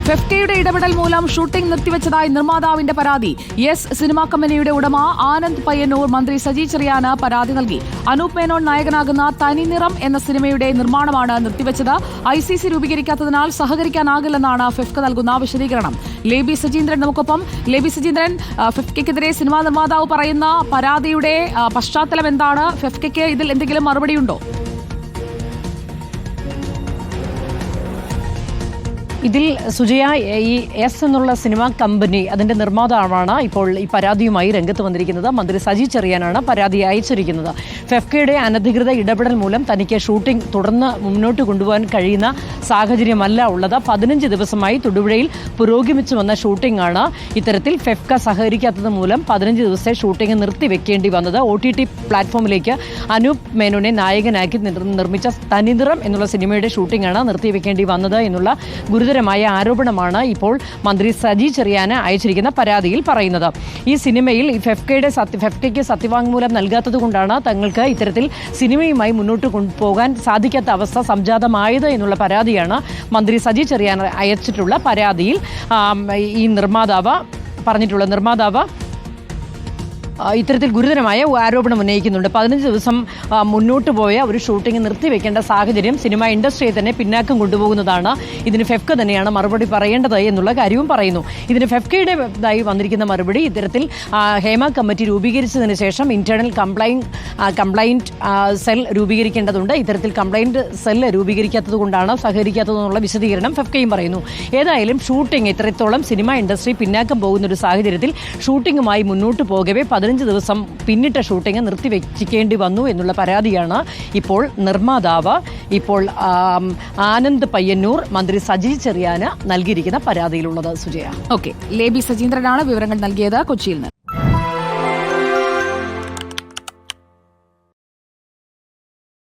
ഫെഫ്കയുടെ ഇടപെടൽ മൂലം ഷൂട്ടിംഗ് നിർത്തിവെച്ചതായി നിർമ്മാതാവിന്റെ പരാതി. യെസ് സിനിമാ കമ്പനിയുടെ ഉടമ ആനന്ദ് പയ്യന്നൂർ മന്ത്രി സജി ചെറിയാന് പരാതി നൽകി. അനൂപ് മേനോൻ നായകനാകുന്ന തനിനിറം എന്ന സിനിമയുടെ നിർമ്മാണമാണ് നിർത്തിവെച്ചത്. ICC രൂപീകരിക്കാത്തതിനാൽ സഹകരിക്കാനാകില്ലെന്നാണ് ഫെഫ്ക നൽകുന്ന വിശദീകരണം. ലേബി സജീന്ദ്രൻ നമുക്കൊപ്പം. ലേബി സജീന്ദ്രൻ, ഫെഫ്കയ്ക്കെതിരെ സിനിമാ നിർമ്മാതാവ് പറയുന്ന പരാതിയുടെ പശ്ചാത്തലം എന്താണ്? ഫെഫ്കയ്ക്ക് ഇതിൽ എന്തെങ്കിലും മറുപടിയുണ്ടോ? ഇതിൽ സുജയ, ഈ എസ് എന്നുള്ള സിനിമാ കമ്പനി അതിന്റെ നിർമ്മാതാവാണ് ഇപ്പോൾ ഈ പരാതിയുമായി രംഗത്ത് വന്നിരിക്കുന്നത്. മന്ത്രി സജി ചെറിയാനാണ് പരാതി അയച്ചിരിക്കുന്നത്. ഫെഫ്കയുടെ അനധികൃത ഇടപെടൽ മൂലം തനിക്ക് ഷൂട്ടിംഗ് തുടർന്ന് മുന്നോട്ട് കൊണ്ടുപോകാൻ കഴിയുന്ന സാഹചര്യമല്ല ഉള്ളത്. 15 ദിവസമായി തൊടുപുഴയിൽ പുരോഗമിച്ചു വന്ന ഷൂട്ടിംഗ് ആണ് ഇത്തരത്തിൽ ഫെഫ്ക സഹകരിക്കാത്തത് മൂലം 15 ദിവസത്തെ ഷൂട്ടിംഗ് നിർത്തിവെക്കേണ്ടി വന്നത്. OTT പ്ലാറ്റ്ഫോമിലേക്ക് അനൂപ് മേനോനെ നായകനാക്കി നിർമ്മിച്ച തനിനിറം എന്നുള്ള സിനിമയുടെ ഷൂട്ടിംഗ് ആണ് നിർത്തിവെക്കേണ്ടി വന്നത് എന്നുള്ള ഗുരുതരമായ ആരോപണമാണ് ഇപ്പോൾ മന്ത്രി സജി ചെറിയാന് അയച്ചിരിക്കുന്ന പരാതിയിൽ പറയുന്നത്. ഈ സിനിമയിൽ ഈ ഫെഫ്കയ്ക്ക് സത്യവാങ്മൂലം നൽകാത്തത് കൊണ്ടാണ് തങ്ങൾക്ക് ഇത്തരത്തിൽ സിനിമയുമായി മുന്നോട്ട് കൊണ്ടുപോകാൻ സാധിക്കാത്ത അവസ്ഥ സംജാതമായത് എന്നുള്ള പരാതിയാണ് മന്ത്രി സജി ചെറിയാൻ അയച്ചിട്ടുള്ള പരാതിയിൽ ഈ നിർമ്മാതാവ് പറഞ്ഞിട്ടുള്ളത്. നിർമ്മാതാവ് ഇത്തരത്തിൽ ഗുരുതരമായ ആരോപണം ഉന്നയിക്കുന്നുണ്ട്. 15 ദിവസം മുന്നോട്ട് പോയ ഒരു ഷൂട്ടിംഗ് നിർത്തിവെക്കേണ്ട സാഹചര്യം സിനിമ ഇൻഡസ്ട്രിയെ തന്നെ പിന്നാക്കം കൊണ്ടുപോകുന്നതാണ്. ഇതിന് ഫെഫ്ക തന്നെയാണ് മറുപടി പറയേണ്ടത് എന്നുള്ള കാര്യവും പറയുന്നു. ഇതിന് ഫെഫ്കയുടേതായി വന്നിരിക്കുന്ന മറുപടി, ഇത്തരത്തിൽ ഹേമ കമ്മിറ്റി രൂപീകരിച്ചതിന് ശേഷം ഇന്റേണൽ കംപ്ലൈന്റ് സെൽ രൂപീകരിക്കേണ്ടതുണ്ട്. ഇത്തരത്തിൽ കംപ്ലൈന്റ് സെൽ രൂപീകരിക്കാത്തത് കൊണ്ടാണ് സഹകരിക്കാത്തതെന്നുള്ള വിശദീകരണം ഫെഫ്കയും പറയുന്നു. ഏതായാലും ഷൂട്ടിംഗ് ഇത്രത്തോളം സിനിമ ഇൻഡസ്ട്രി പിന്നാക്കം പോകുന്ന ഒരു സാഹചര്യത്തിൽ ഷൂട്ടിംഗുമായി മുന്നോട്ട് പോകവേ 15 ദിവസം പിന്നിട്ട ഷൂട്ടിംഗ് നിർത്തിവെക്കേണ്ടി വന്നു എന്നുള്ള പരാതിയാണ് ഇപ്പോൾ നിർമ്മാതാവ് ആനന്ദ് പയ്യന്നൂർ മന്ത്രി സജി ചെറിയാന് നൽകിയിരിക്കുന്ന പരാതിയിലുള്ളത്. സുജയ. ലേബി സജീന്ദ്രനാണ് വിവരങ്ങൾ നൽകിയത് കൊച്ചിയിൽ നിന്ന്.